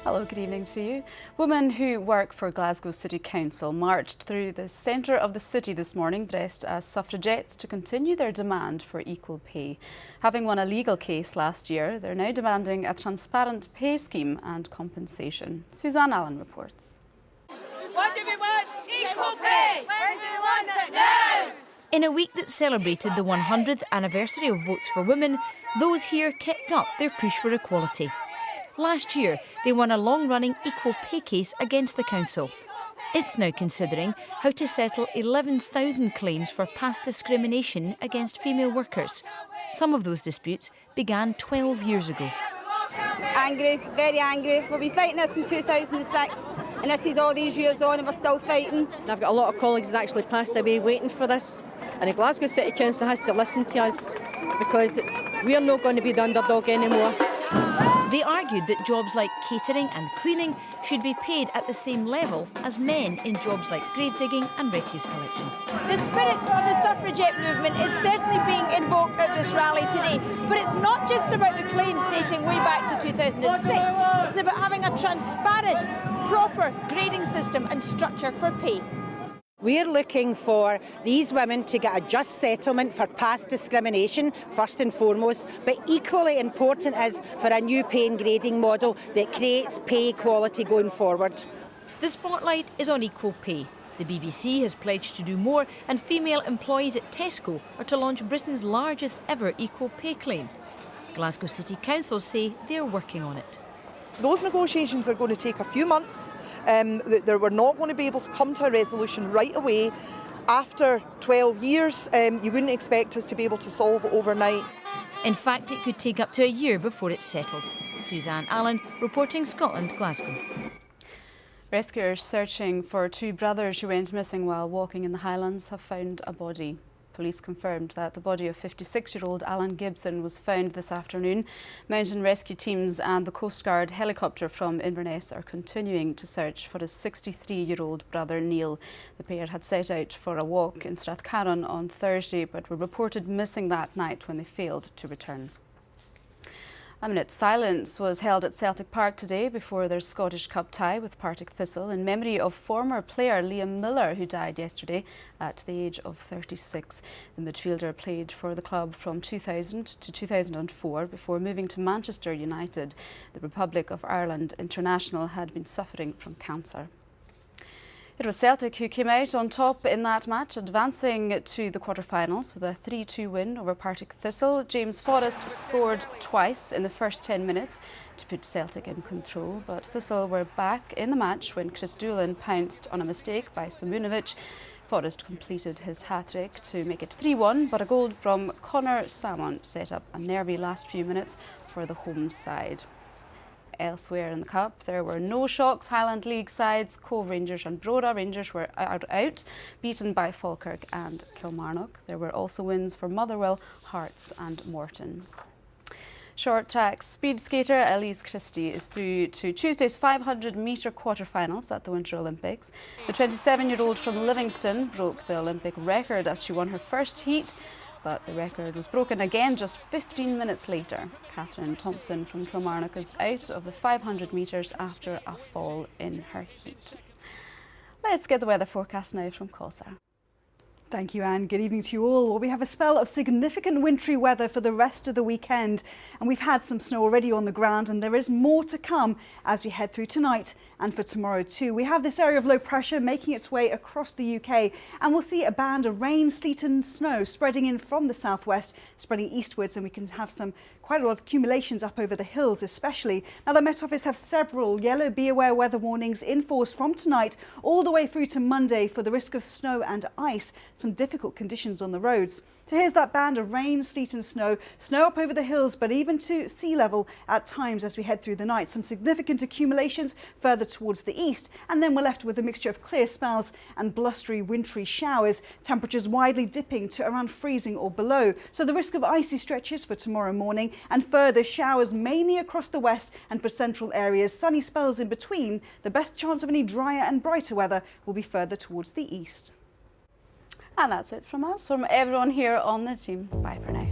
Hello, good evening to you. Women who work for Glasgow City Council marched through the centre of the city this morning dressed as suffragettes to continue their demand for equal pay. Having won a legal case last year, they're now demanding a transparent pay scheme and compensation. Suzanne Allen reports. What do we want? Equal pay! When do we want it? Now! In a week that celebrated the 100th anniversary of Votes for Women, those here kept up their push for equality. Last year, they won a long-running equal pay case against the council. It's now considering how to settle 11,000 claims for past discrimination against female workers. Some of those disputes began 12 years ago. Angry, very angry. We've been fighting this in 2006 and this is all these years on and we're still fighting. I've got a lot of colleagues that actually passed away waiting for this, and the Glasgow City Council has to listen to us because we're not going to be the underdog anymore. They argued that jobs like catering and cleaning should be paid at the same level as men in jobs like grave digging and refuse collection. The spirit of the suffragette movement is certainly being invoked at this rally today, but it's not just about the claims dating way back to 2006, it's about having a transparent, proper grading system and structure for pay. We're looking for these women to get a just settlement for past discrimination, first and foremost, but equally important is for a new pay and grading model that creates pay equality going forward. The spotlight is on equal pay. The BBC has pledged to do more, and female employees at Tesco are to launch Britain's largest ever equal pay claim. Glasgow City Council say they're working on it. Those negotiations are going to take a few months. We're not going to be able to come to a resolution right away. After 12 years, you wouldn't expect us to be able to solve it overnight. In fact, it could take up to a year before it's settled. Suzanne Allen, reporting Scotland, Glasgow. Rescuers searching for two brothers who went missing while walking in the Highlands have found a body. Police confirmed that the body of 56-year-old Alan Gibson was found this afternoon. Mountain rescue teams and the Coast Guard helicopter from Inverness are continuing to search for his 63-year-old brother Neil. The pair had set out for a walk in Strathcarron on Thursday but were reported missing that night when they failed to return. A minute's silence was held at Celtic Park today before their Scottish Cup tie with Partick Thistle in memory of former player Liam Miller, who died yesterday at the age of 36. The midfielder played for the club from 2000 to 2004 before moving to Manchester United. The Republic of Ireland international had been suffering from cancer. It was Celtic who came out on top in that match, advancing to the quarter-finals with a 3-2 win over Partick Thistle. James Forrest scored twice in the first 10 minutes to put Celtic in control, but Thistle were back in the match when Chris Doolan pounced on a mistake by Simunovic. Forrest completed his hat-trick to make it 3-1, but a goal from Connor Salmon set up a nervy last few minutes for the home side. Elsewhere in the Cup, there were no shocks. Highland League sides Cove Rangers and Brora Rangers were out, beaten by Falkirk and Kilmarnock. There were also wins for Motherwell, Hearts and Morton. Short track speed skater Elise Christie is through to Tuesday's 500-metre quarter-finals at the Winter Olympics. The 27-year-old from Livingston broke the Olympic record as she won her first heat, but the record was broken again just 15 minutes later. Catherine Thompson from Kilmarnock is out of the 500 metres after a fall in her heat. Let's get the weather forecast now from Coulsar. Thank you, Anne. Good evening to you all. Well, we have a spell of significant wintry weather for the rest of the weekend, and we've had some snow already on the ground, and there is more to come as we head through tonight and for tomorrow too. We have this area of low pressure making its way across the UK, and we'll see a band of rain, sleet and snow spreading in from the southwest, spreading eastwards, and we can have quite a lot of accumulations up over the hills especially. Now, the Met Office have several yellow be aware weather warnings in force from tonight all the way through to Monday for the risk of snow and ice, some difficult conditions on the roads. So here's that band of rain, sleet and snow up over the hills, but even to sea level at times as we head through the night. Some significant accumulations further towards the east, and then we're left with a mixture of clear spells and blustery wintry showers, temperatures widely dipping to around freezing or below. So the risk of icy stretches for tomorrow morning, and further showers mainly across the west and for central areas, sunny spells in between. The best chance of any drier and brighter weather will be further towards the east. And that's it from us, from everyone here on the team. Bye for now.